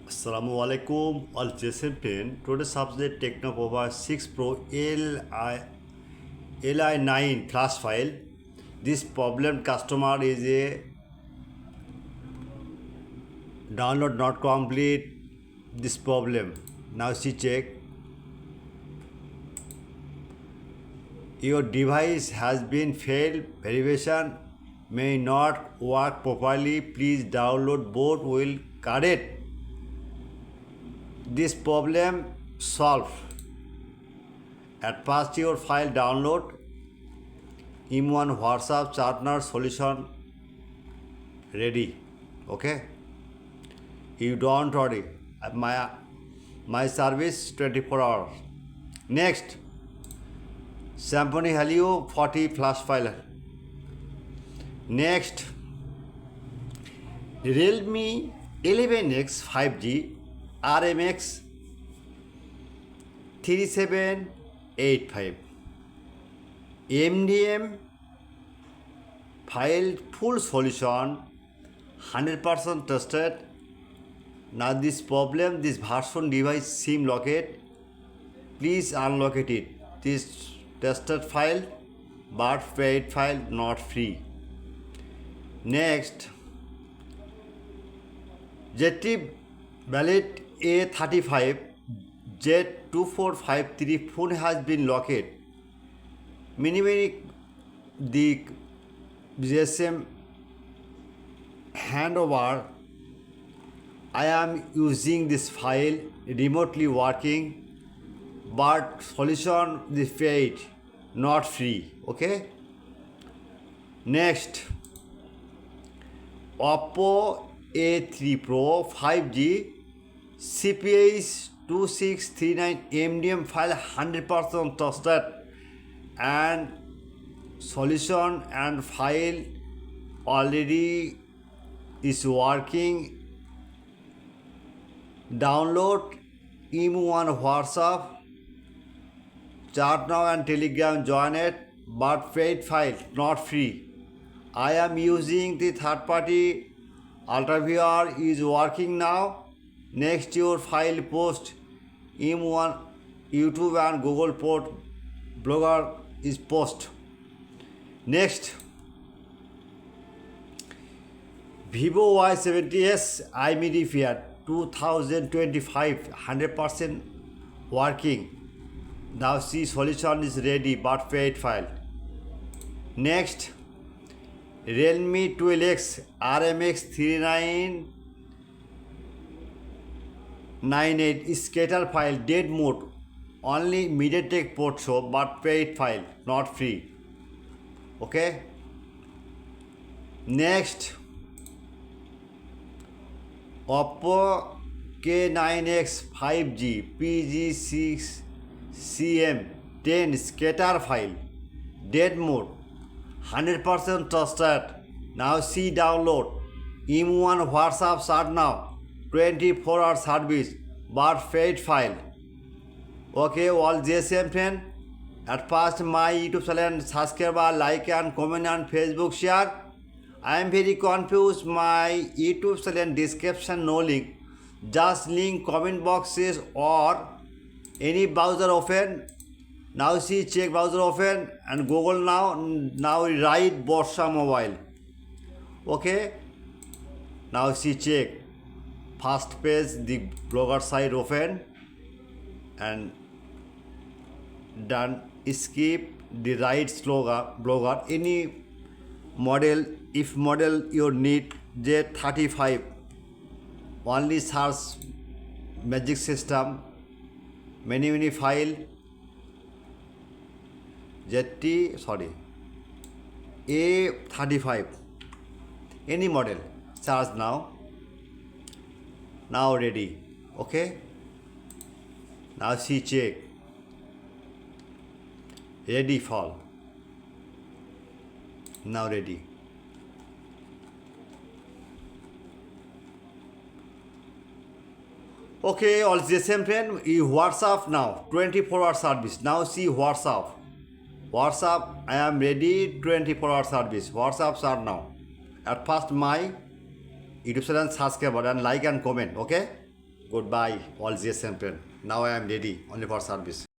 Assalamu alaikum, all GSM10. Today's subject Technopova 6 Pro LI9 flash file. This problem customer is a download not complete. This problem. Now see check. Your device has been failed. Verification may not work properly. Please download both will correct this problem solved. At first your file download M1 WhatsApp Chartner solution ready. Okay, you don't worry, my service 24 hours. Next, Symphony Helio 40 flash file. Next, Realme 11X 5G RMX 3785 MDM file full solution 100% tested. Now this problem, this version device SIM locket, please unlock it. This tested file but paid file not free. Next, JT Valid A35 Z2453 phone has been locked. Minimally the GSM handover. I am using this file remotely working, but solution is paid, not free. Okay. Next, Oppo A3 Pro 5G CPH 2639 MDM file 100% trusted and solution and file already is working. Download M1 WhatsApp, chat now and Telegram join it, but paid file not free. I am using the third party Ultravr is working now. Next, your file post M1 YouTube and Google port blogger is post. Next, Vivo Y70s iMedia 2025 100% working. Now see solution is ready but paid file. Next, Realme 12X RMX 3998 scatter file dead mode, only MediaTek port show but paid file not free. Okay. Next, Oppo K9x 5G PGCM10 scatter file dead mode 100% trusted. Now see download M1 WhatsApp start now 24-hour service but paid file. Okay, all GSM friend, at first my YouTube channel subscribe, like and comment and Facebook share. I am very confused. My YouTube channel description no link, just link comment boxes or any browser open. Now see check browser open and Google now write Borsha Mobile. Okay, now see check first page the blogger site open and done. Skip the right blogger any model. If model you need Z35 only search magic system many file A35 any model search now ready. Okay, now see check ready for now ready. Okay, all the same friend, you WhatsApp now 24-hour service. Now see WhatsApp I am ready 24-hour service. WhatsApp start now. At first my YouTube channel subscribe and like and comment. Okay. Goodbye, all GSM10. Now I am ready only for service.